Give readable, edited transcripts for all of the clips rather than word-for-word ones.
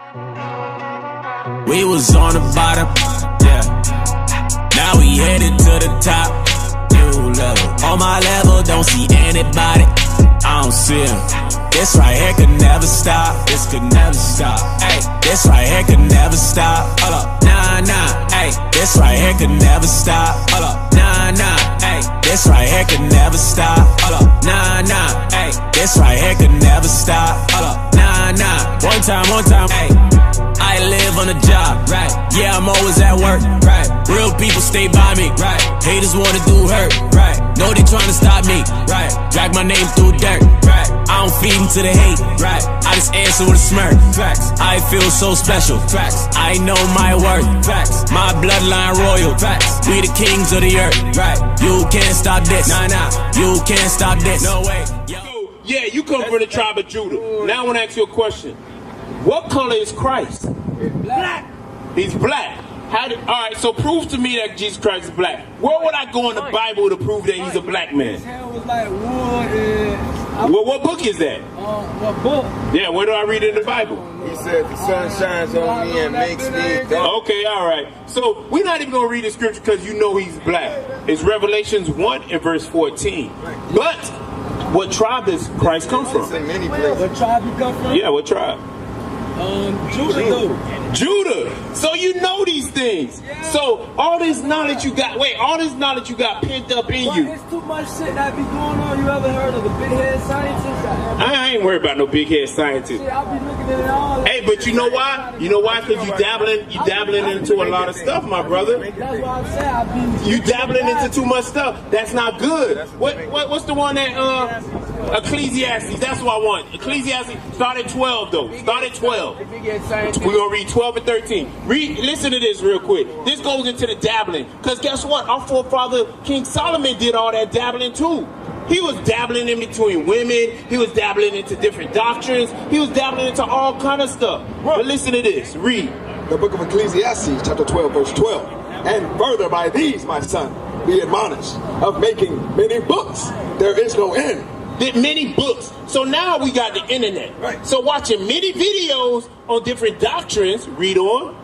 We was on the bottom, yeah. Now we headed to the top, new level. On my level, don't see anybody, I don't see him. This right here could never stop, this could never stop. Ay, this right here could never stop. Hold up, nah, nah. Ay, this right here could never stop. Hold up, nah, nah. Ay, this right here could never stop. Hold up, nah, nah. Ay, this right here could never stop. Hold up, nah, nah. One time, ay. I live on the job, right? Yeah, I'm always at work, right? Real people stay by me, right? Haters wanna do hurt, right? Know they tryna stop me, right? Drag my name through dirt, right? I don't feed into the hate, right? I just answer with a smirk, facts. I feel so special, facts. I know my worth, facts. My bloodline royal, facts. We the kings of the earth, right? You can't stop this, nah, nah. You can't stop this, no way. So, yeah, you come from the tribe of Judah. Now I wanna ask you a question. What color is Christ? Black. He's black. Alright, so prove to me that Jesus Christ is black. Where would I go in the Bible to prove that he's a black man? His hair was like wood. Well, what book is that? What book? Yeah, where do I read it in the Bible? He said the sun shines on me and makes me dark. Okay, alright. So we're not even going to read the scripture because you know he's black. It's Revelations 1 and verse 14. But what tribe does Christ come from? What tribe you come from? Yeah, what tribe? Judah. Judah. So you know these things. Yeah. So all this knowledge you got, all this knowledge you got pent up in you. It's too much shit that be going on. You ever heard of the big head scientists? I ain't worried about no big head scientists. I'll be looking at it all. Hey, but you know why? You know why? Because you dabbling into a lot of stuff, my brother. That's what I'm saying. You dabbling into too much stuff. That's not good. What's the one that Ecclesiastes? That's what I want. Ecclesiastes. Start at 12 though. Start at 12. We're gonna read 12 and 13. Listen to this real quick. This goes into the dabbling. Because guess what? Our forefather King Solomon did all that dabbling too. He was dabbling in between women. He was dabbling into different doctrines. He was dabbling into all kind of stuff. But listen to this. Read. The book of Ecclesiastes, chapter 12, verse 12. And further by these, my son, be admonished, of making many books. There is no end. Did many books. So now we got the internet. Right. So watching many videos on different doctrines. Read on.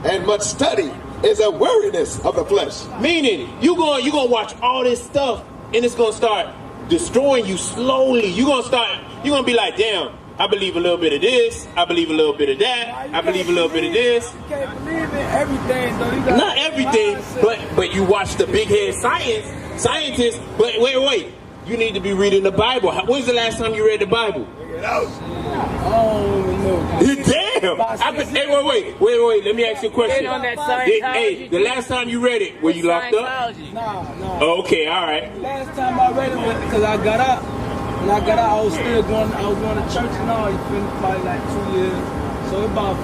And much study is a weariness of the flesh. Meaning, you're gonna watch all this stuff, and it's gonna start destroying you slowly. You're gonna be like, damn, I believe a little bit of this, I believe a little bit of that, I believe a little bit of this. You can't believe in everything though. You Not everything, but you watch the big head scientists, but wait. You need to be reading the Bible. When's the last time you read the Bible? Damn! Wait. Let me ask you a question. Hey, the last time you read it, were you locked up? No. Okay, all right. Last time I read it was because I got out. When I got out, I was going to church and all. It's been probably like 2 years. So about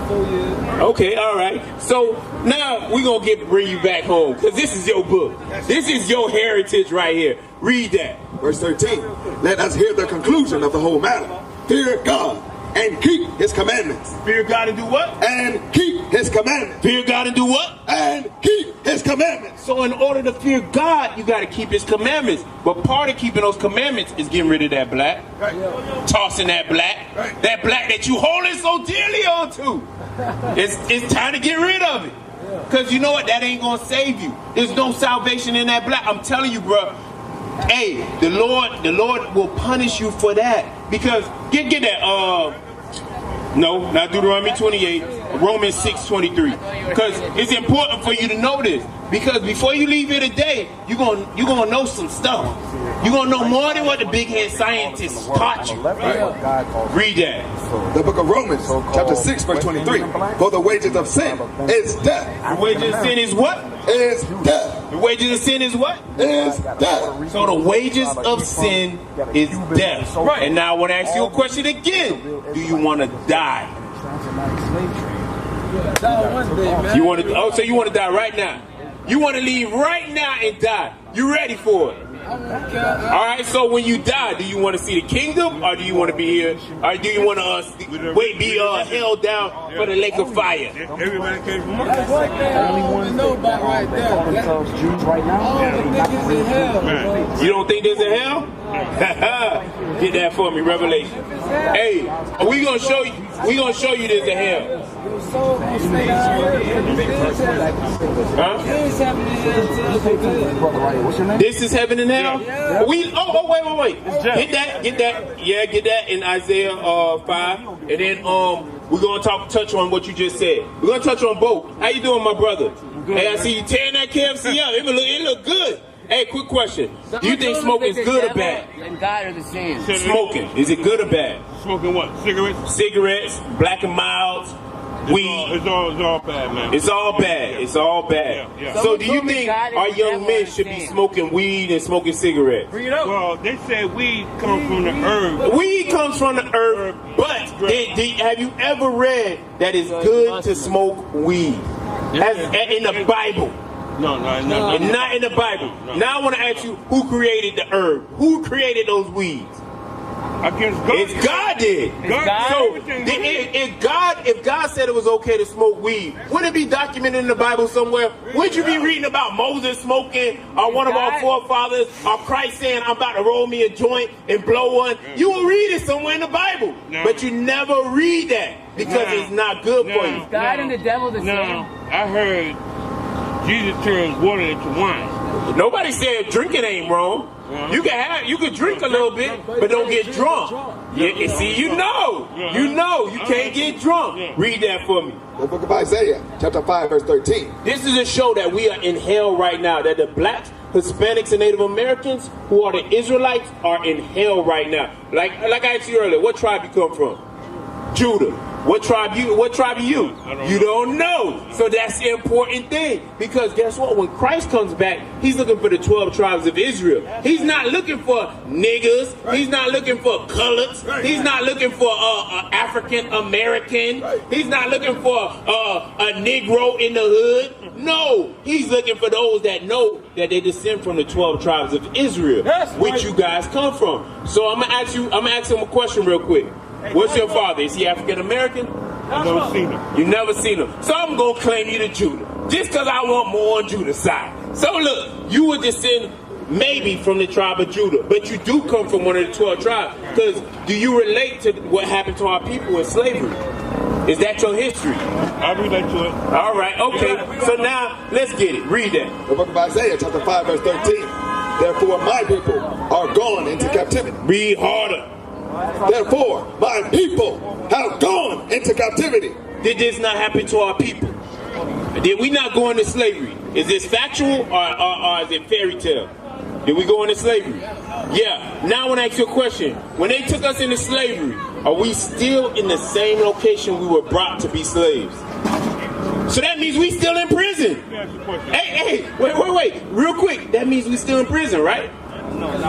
4 years. Okay, all right. So now we're going to bring you back home because this is your book. This is your heritage right here. Read that. Verse 13. Let us hear the conclusion of the whole matter. Fear God and keep his commandments. Fear God and do what? And keep his commandments. Fear God and do what? And keep his commandments. So in order to fear God, you got to keep his commandments. But part of keeping those commandments is getting rid of that black. Right. Tossing that black. Right. That black that you holding so dearly onto. It's time to get rid of it. Because you know what? That ain't going to save you. There's no salvation in that black. I'm telling you, bro. Hey, the Lord will punish you for that. Because get that no, not Deuteronomy 28, Romans 6:23. Because it's important for you to know this. Because before you leave here today, you're gonna know some stuff. You're gonna know more than what the big head scientists taught you. Right? Read that. The book of Romans, chapter 6, verse 23. For the wages of sin is death. The wages of sin is what? Is death. The wages of sin is what? Is death. So the wages of sin is death. Right. And now I want to ask you a question again. Do you want to die? You want to? Oh, so you want to die right now? You want to leave right now and die? You ready for it? All right. So when you die, do you want to see the kingdom, or do you want to be here, or do you want to be held down for the lake of fire? Everybody came from us. That's one thing I don't want to know about right there. I don't think it's in hell. You don't think there's a hell? Get that for me, Revelation. Hey, we gonna show you. We gonna show you this in hell. Huh? This is heaven and hell. Yeah. Wait. Get that. Yeah, get that in Isaiah 5, and then we're gonna touch on what you just said. We're gonna touch on both. How you doing, my brother? Hey, I see you tearing that KFC up. It look good. Hey, quick question. Do you think smoking is good or bad? And God are the same. Smoking, is it good or bad? Smoking what? Cigarettes? Cigarettes, Black and Milds, weed. It's all bad, man. It's all bad. It's all bad. Yeah. So do you think our young men should be smoking weed and smoking cigarettes? Well, they said weed comes from the herb. Weed comes from the herb, but have you ever read that it's good to smoke weed? In the Bible. No. Not in the Bible. No. Now I want to ask you, who created the herb? Who created those weeds? I guess God. It's God did. So if God said it was okay to smoke weed, wouldn't it be documented in the Bible somewhere? Wouldn't you be reading about Moses smoking, or one of our forefathers, or Christ saying, I'm about to roll me a joint and blow one? You will read it somewhere in the Bible. But you never read that because it's not good for you. God and the devil the same. I heard Jesus turns water into wine. Nobody said drinking ain't wrong. You can drink a little bit, but don't get drunk. Yeah, see, you can't get drunk. Read that for me. The book of Isaiah, chapter 5, verse 13. This is a show that we are in hell right now. That the blacks, Hispanics, and Native Americans, who are the Israelites, are in hell right now. Like I asked you earlier, what tribe you come from? Judah. What tribe are you? You don't know. So that's the important thing. Because guess what? When Christ comes back, he's looking for the 12 tribes of Israel. He's not looking for niggas. He's not looking for coloreds. He's not looking for African American. He's not looking for a Negro in the hood. No, he's looking for those that know that they descend from the 12 tribes of Israel, which you guys come from. So I'm gonna ask him a question real quick. What's your father? Is he African American? I've never seen him. You never seen him. So I'm going to claim you to Judah. Just because I want more on Judah's side. So look, you would descend maybe from the tribe of Judah. But you do come from one of the 12 tribes. Because do you relate to what happened to our people in slavery? Is that your history? I relate to it. All right, okay. So now, let's get it. Read that. The book of Isaiah, chapter 5, verse 13. Therefore my people are gone into captivity. Read harder. Therefore, my people have gone into captivity. Did this not happen to our people? Did we not go into slavery? Is this factual or is it fairy tale? Did we go into slavery? Yeah. Now I want to ask you a question. When they took us into slavery, are we still in the same location we were brought to be slaves? So that means we still in prison. Hey, wait. Real quick. That means we still in prison, right? No. The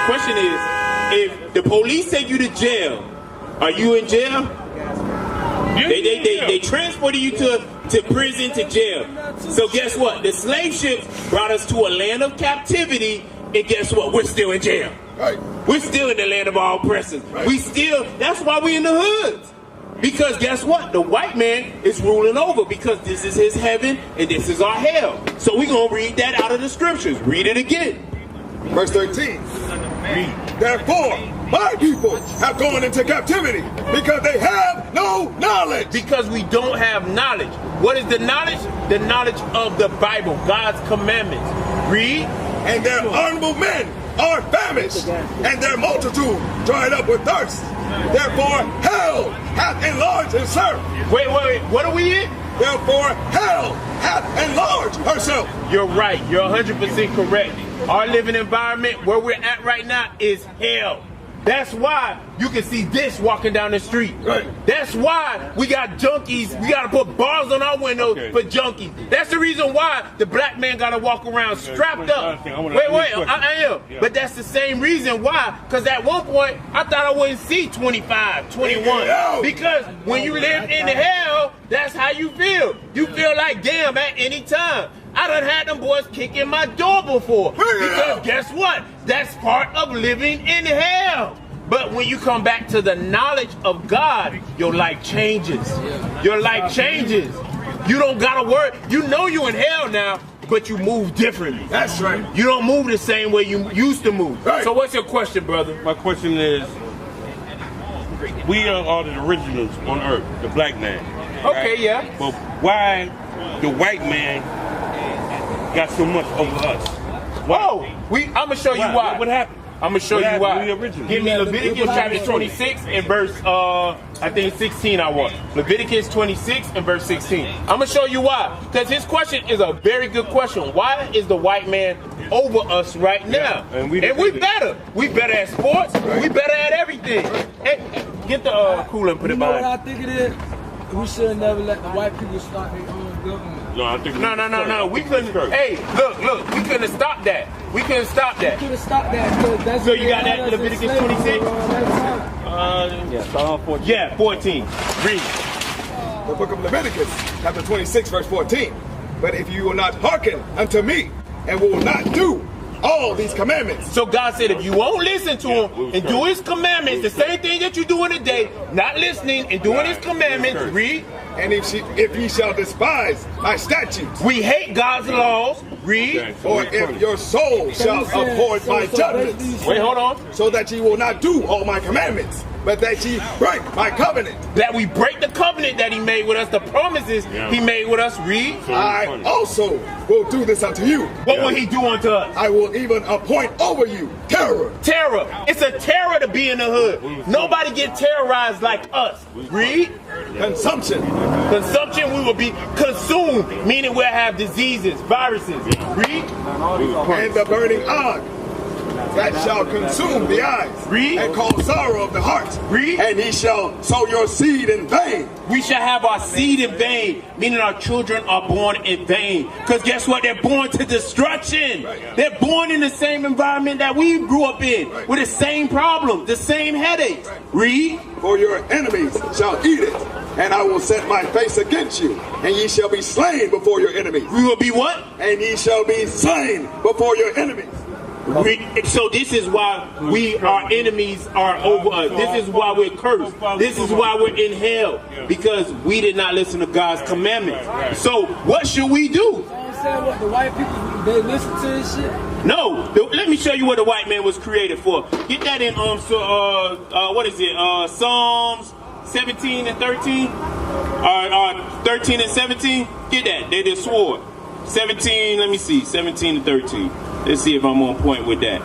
question is, if the police take you to jail, are you in jail? They transported you to prison, to jail. So guess what? The slave ships brought us to a land of captivity, and guess what? We're still in jail. Right. We're still in the land of our oppressors. Right. That's why we in the hoods. Because guess what? The white man is ruling over, because this is his heaven and this is our hell. So we're going to read that out of the scriptures. Read it again. Verse 13. Therefore, my people have gone into captivity because they have no knowledge. Because we don't have knowledge. What is the knowledge? The knowledge of the Bible, God's commandments. Read. And their honorable men are famished, and their multitude dried up with thirst. Therefore, hell hath enlarged herself. Wait. What are we in? Therefore, hell hath enlarged herself. You're right. You're 100% correct. Our living environment, where we're at right now, is hell. That's why you can see this walking down the street. Right. That's why we got junkies. We got to put bars on our windows for junkies. That's the reason why the black man got to walk around strapped up. I am. Yeah. But that's the same reason why. Because at one point, I thought I wouldn't see 25, 21. Because when you live in hell, that's how you feel. You feel like, damn, at any time. I done had them boys kick in my door before. Because guess what? That's part of living in hell. But when you come back to the knowledge of God, your life changes. Your life changes. You don't gotta worry. You know you in hell now, but you move differently. That's right. You don't move the same way you used to move. Right. So what's your question, brother? My question is, we are the originals on earth, the black man. Okay, right? yeah. But why the white man got so much over us? Whoa, I'm gonna show you why. What happened? I'm gonna show you why. We original. Give me Leviticus chapter 26 and verse, I think 16 I want. Leviticus 26 and verse 16. I'm gonna show you why. Because his question is a very good question. Why is the white man over us right now? And we better. We better at sports. We better at everything. Hey, get the cooler and put it behind. You know what I think it is? We should never let the white people start their own government. No, I think No. We couldn't. Hey, look. We couldn't have stopped that. We couldn't stop that. We could have stopped that. That's So you got that Leviticus 26? Yeah, 14. Yeah, 14. Read. The book of Leviticus, chapter 26, verse 14. But if you will not hearken unto me and will not do all these commandments. So God said, if you won't listen to him and do his commandments, the same thing that you're doing today, not listening and doing his commandments, read. And if ye shall despise my statutes. We hate God's laws, read. Or if your soul shall abhor my judgments. Wait, hold on. So that ye will not do all my commandments, but that ye break my covenant. That we break the covenant that he made with us, the promises he made with us, read. I also will do this unto you. What will he do unto us? I will even appoint over you terror. Terror. It's a terror to be in the hood. Nobody get terrorized like us. Read. Consumption. Consumption, we will be consumed, meaning we'll have diseases, viruses. Read. And the burning ark that shall consume the eyes. Read. And cause sorrow of the heart. Read. And ye shall sow your seed in vain. We shall have our seed in vain, meaning our children are born in vain. Because guess what? They're born to destruction. They're born in the same environment that we grew up in, with the same problems, the same headaches. Read. For your enemies shall eat it, and I will set my face against you, and ye shall be slain before your enemies. We will be what? And ye shall be slain before your enemies. So this is why our enemies are over us. This is why we're cursed. This is why we're in hell, because we did not listen to God's commandments. So what should we do? I'm saying, what, the white people, they listen to this shit? No, let me show you what the white man was created for. Get that in what is it? Psalms 17 and 13, 13 and 17. Get that. They just swore. 17. Let me see. 17 and 13. Let's see if I'm on point with that.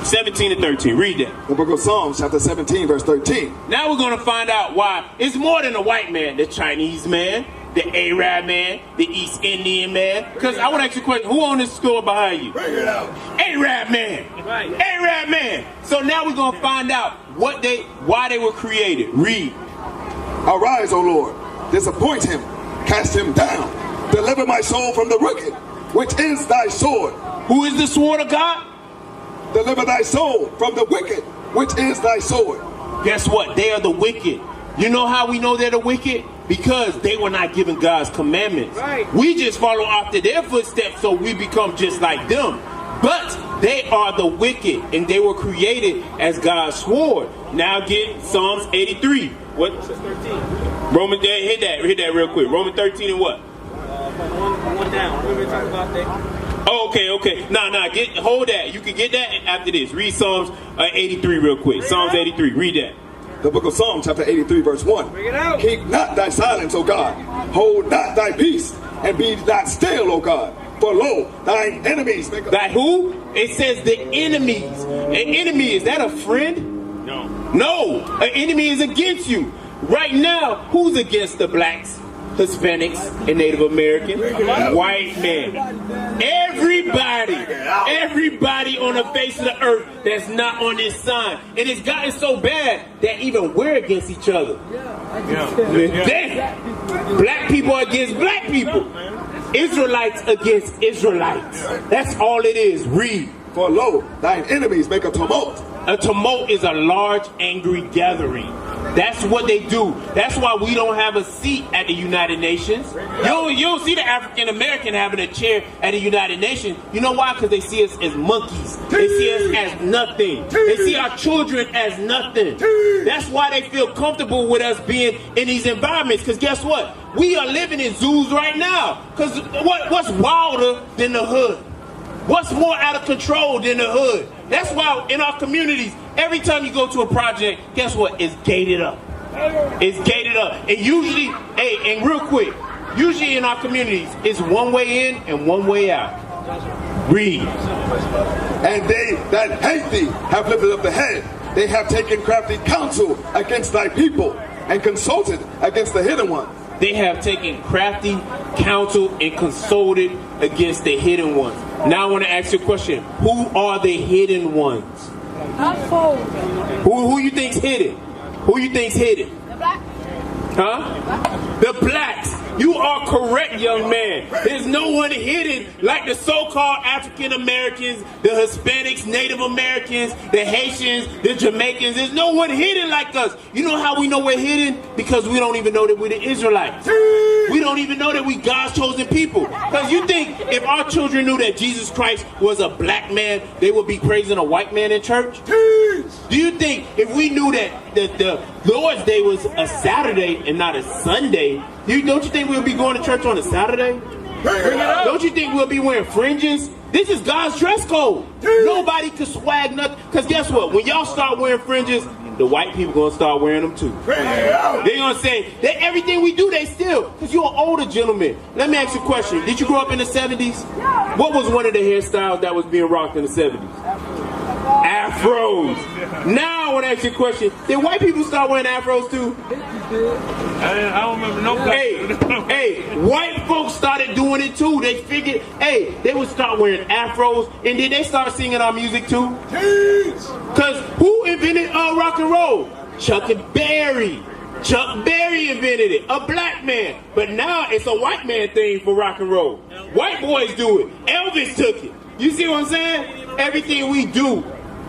17 and 13. Read that. The book of Psalms, chapter 17, verse 13. Now we're going to find out why it's more than a white man, the Chinese man, the Arab man, the East Indian man. Because I want to ask you a question. Who on this score behind you? Bring it out. Arab man. Right. Arab man. So now we're going to find out why they were created. Read. Arise, O Lord. Disappoint him. Cast him down. Deliver my soul from the wicked, which is thy sword. Who is the sword of God? Deliver thy soul from the wicked, which is thy sword. Guess what? They are the wicked. You know how we know they're the wicked? Because they were not given God's commandments. Right. We just follow after their footsteps, so we become just like them. But they are the wicked, and they were created as God's sword. Now get Psalms 83. What? 13. Romans, hit that real quick. Romans 13 and what? One down. We're talking about that. Oh, okay. Hold that. You can get that after this. Read Psalms 83 real quick. Psalms 83. Read that. The book of Psalms, chapter 83, verse 1. Bring it out. Keep not thy silence, O God. Hold not thy peace, and be not still, O God. For lo, thine enemies make a... That who? It says the enemies. An enemy, is that a friend? No. An enemy is against you. Right now, who's against the blacks, Hispanics, and Native Americans? White men. Everybody on the face of the earth that's not on this sign. And it's gotten so bad that even we're against each other. Black people against black people. Israelites against Israelites. That's all it is. Read. For lo, thine enemies make a tumult. A tumult is a large, angry gathering. That's what they do. That's why we don't have a seat at the United Nations. You don't see the African American having a chair at the United Nations. You know why? Because they see us as monkeys. They see us as nothing. They see our children as nothing. That's why they feel comfortable with us being in these environments. Because guess what? we are living in zoos right now. Because what's wilder than the hood? What's more out of control than the hood? That's why in our communities, every time you go to a project, guess what? It's gated up. It's gated up. And usually, hey, and real quick, usually in our communities, it's one way in and one way out. Read. And they that hate thee have lifted up the head. They have taken crafty counsel against thy people and consulted against the hidden ones. They have taken crafty counsel and consulted against the hidden ones. Now I want to ask you a question. Who are the hidden ones? Who you think's hidden? Who you think's hidden? The black. Huh? The blacks. You are correct, young man. There's no one hidden like the so-called African Americans, the Hispanics, Native Americans, the Haitians, the Jamaicans. There's no one hidden like us. You know how we know we're hidden? Because we don't even know that we're the Israelites. We don't even know that we God's chosen people. Because you think if our children knew that Jesus Christ was a black man, they would be praising a white man in church? Do you think if we knew that the Lord's Day was a Saturday and not a Sunday, don't you think we'll be going to church on a Saturday? Don't you think we'll be wearing fringes? This is God's dress code. Nobody can swag nothing. Because guess what? When y'all start wearing fringes, the white people going to start wearing them too. They're going to say that everything we do, they steal. Because you're an older gentleman. Let me ask you a question. Did you grow up in the 70s? What was one of the hairstyles that was being rocked in the 70s? Afros. Now I want to ask you a question. Did white people start wearing afros too? I don't remember no black. Hey, white folks started doing it too. They figured, hey, they would start wearing afros, and then they start singing our music too. Because who invented rock and roll? Chuck Berry. Chuck Berry invented it, a black man. But now it's a white man thing for rock and roll. White boys do it. Elvis took it. You see what I'm saying? Everything we do,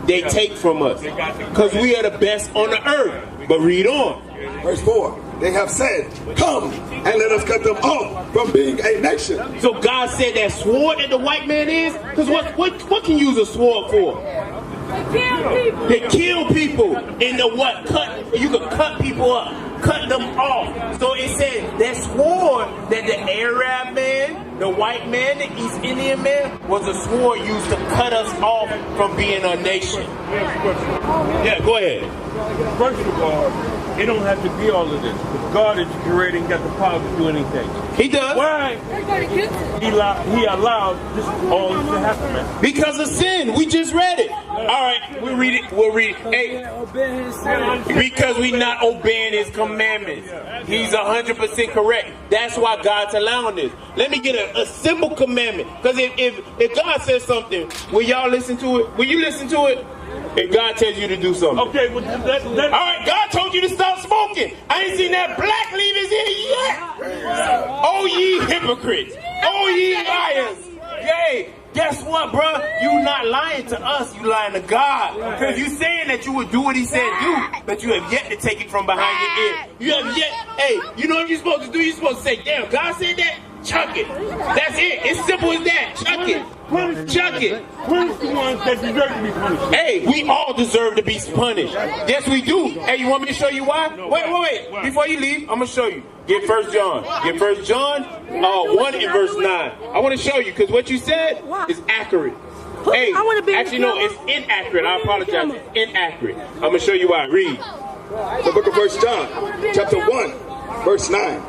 they take from us. Because we are the best on the earth. But read on. Verse 4. They have said, come and let us cut them off from being a nation. So God said that sword that the white man is? Because what can you use a sword for? To kill people. They kill people. And the what? You could cut people up. Cut them off. So it said that sword that the Arab man, the white man, the East Indian man, was a sword used to cut us off from being a nation. Yeah, go ahead. First of all, it don't have to be all of this. But God is creating, got the power to do anything. He does. Why? He allowed this all to happen, man. Because of sin. We just read it. All right, we'll read it. We'll read it. Hey, because we not obeying his commandments. He's 100% correct. That's why God's allowing this. Let me get a simple commandment. Because if God says something, will y'all listen to it? Will you listen to it? If God tells you to do something. Okay, well, all right, God told you to stop smoking. I ain't seen that black leave his ear yet. Oh, ye hypocrites. Oh, ye liars. Yay. Guess what, bro? You not lying to us, you lying to God. Because you saying that you would do what he said do, but you have yet to take it from behind your ear. You have yet, hey, you know what you're supposed to do? You're supposed to say, damn, God said that? Chuck it. That's it. It's simple as that. Chuck it. Chuck it. Punish the ones that deserve to be punished. Hey, we all deserve to be punished. Yes, we do. Hey, you want me to show you why? Wait. Before you leave, I'm going to show you. Get 1 John. Get 1 John 1 and verse 9. I want to show you because what you said is accurate. Hey, actually, no, it's inaccurate. I apologize. It's inaccurate. I'm going to show you why. Read. The book of 1 John, chapter 1, verse 9.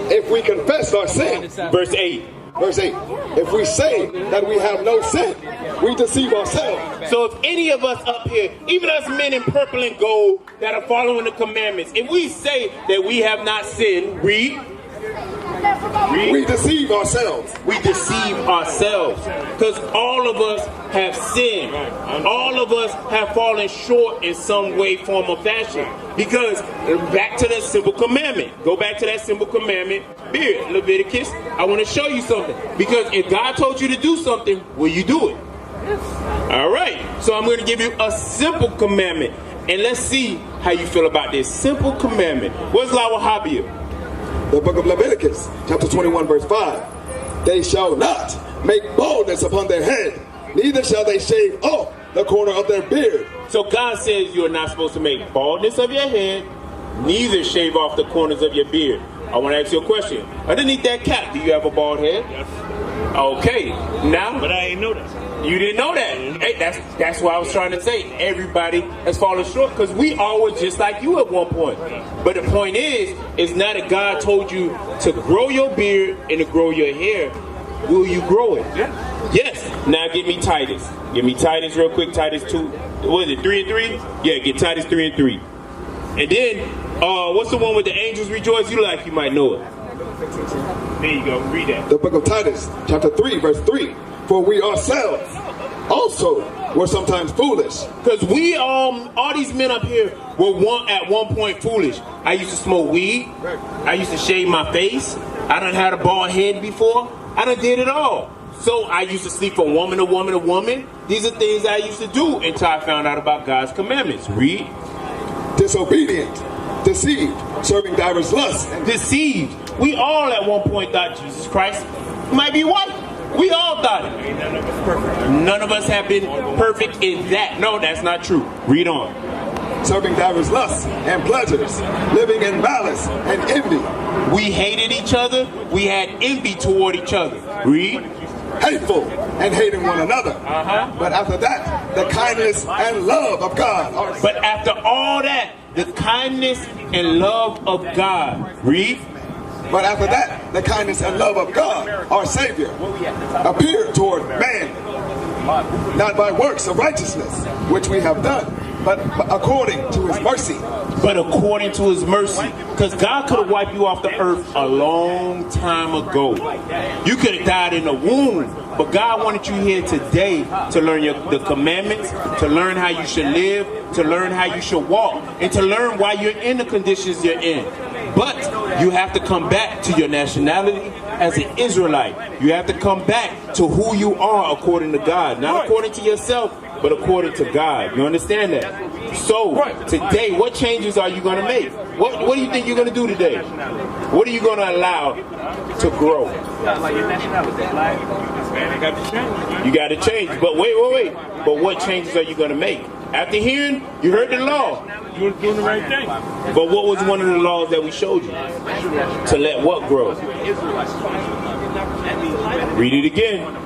If we confess our sin, verse 8. Verse 8. If we say that we have no sin, we deceive ourselves. So if any of us up here, even us men in purple and gold that are following the commandments, if we say that we have not sinned, read. We deceive ourselves. We deceive ourselves. Because all of us have sinned. All of us have fallen short in some way, form, or fashion. Because back to that simple commandment. Go back to that simple commandment. Here, Leviticus, I want to show you something. Because if God told you to do something, will you do it? All right. So I'm going to give you a simple commandment. And let's see how you feel about this simple commandment. What's Lawahabia? The book of Leviticus, chapter 21, verse 5. They shall not make baldness upon their head, neither shall they shave off the corner of their beard. So God says you're not supposed to make baldness of your head, neither shave off the corners of your beard. I want to ask you a question. Underneath that cap, do you have a bald head? Yes. Okay, now. But I ain't know that. You didn't know that. Hey, that's what I was trying to say. Everybody has fallen short because we all were just like you at one point. But the point is, it's not that God told you to grow your beard and to grow your hair. Will you grow it? Yeah. Yes. Now give me Titus. Give me Titus real quick. Titus 2. What is it? 3 and 3? Yeah, get Titus 3 and 3. And then, what's the one with the angels rejoice? You like you might know it. There you go. Read that. The book of Titus, chapter 3, verse 3. For we ourselves also were sometimes foolish. Because we all these men up here were at one point foolish. I used to smoke weed. I used to shave my face. I done had a bald head before. I done did it all. So I used to sleep from woman to woman to woman. These are things I used to do until I found out about God's commandments. Read. Disobedient, deceived, serving divers lusts. Deceived. We all at one point thought Jesus Christ might be white. We all thought it. None of us perfect. None of us have been perfect in that. No, that's not true. Read on. Serving divers lusts and pleasures, living in malice and envy. We hated each other. We had envy toward each other. Read. Hateful and hating one another. But after that, the kindness and love of God. But after all that, the kindness and love of God. Read. But after that, the kindness and love of God, our Savior, appeared toward man, not by works of righteousness, which we have done, but according to his mercy. But according to his mercy. Because God could have wiped you off the earth a long time ago. You could have died in the womb. But God wanted you here today to learn the commandments, to learn how you should live, to learn how you should walk, and to learn why you're in the conditions you're in. But you have to come back to your nationality as an Israelite. You have to come back to who you are according to God. Not according to yourself, but according to God. You understand that? So, today, what changes are you going to make? What do you think you're going to do today? What are you going to allow to grow? You got to change. But wait. But what changes are you going to make? After hearing, you heard the law. You were doing the right thing. But what was one of the laws that we showed you? To let what grow? Read it again.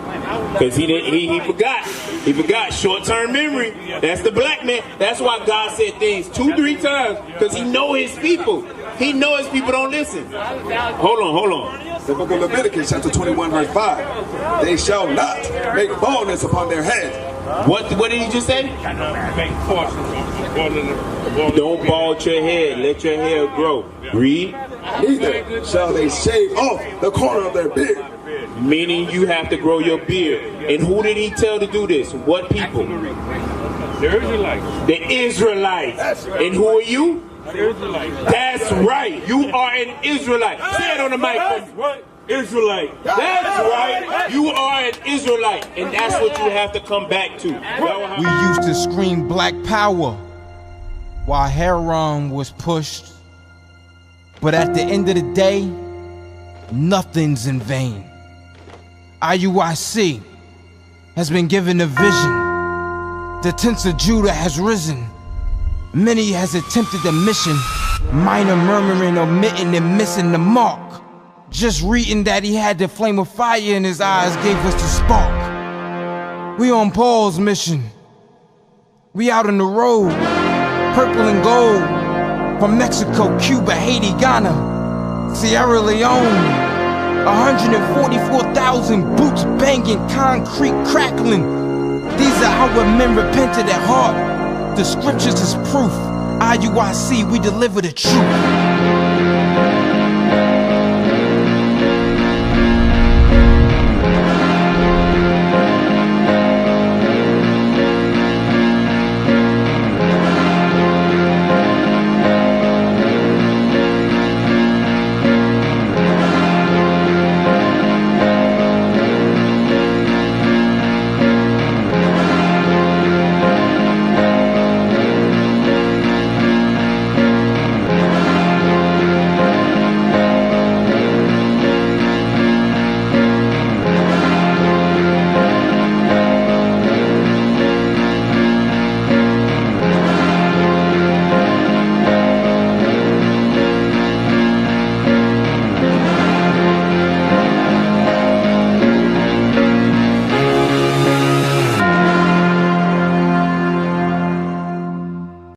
Because he forgot. He forgot. Short-term memory. That's the black man. That's why God said things 2-3 times. Because he know his people. He know his people don't listen. Hold on. The book of Leviticus, chapter 21, verse 5. They shall not make baldness upon their head. What did he just say? Don't bald your head. Let your hair grow. Read. Neither shall they shave off the corner of their beard. Meaning you have to grow your beard. And who did he tell to do this? What people? The Israelites. The Israelites. And who are you? The Israelites. That's right. You are an Israelite. Say it on the microphone. Right. Israelite. That's right. You are an Israelite. And that's what you have to come back to. We used to scream black power while Heron was pushed. But at the end of the day, nothing's in vain. IUIC has been given a vision. The tents of Judah has risen. Many has attempted the mission, minor murmuring, omitting, and missing the mark. Just reading that he had the flame of fire in his eyes gave us the spark. We on Paul's mission. We out on the road, purple and gold, from Mexico, Cuba, Haiti, Ghana, Sierra Leone. 144,000 boots banging, concrete crackling. These are our men repented at heart. The scriptures is proof. IUIC, we deliver the truth.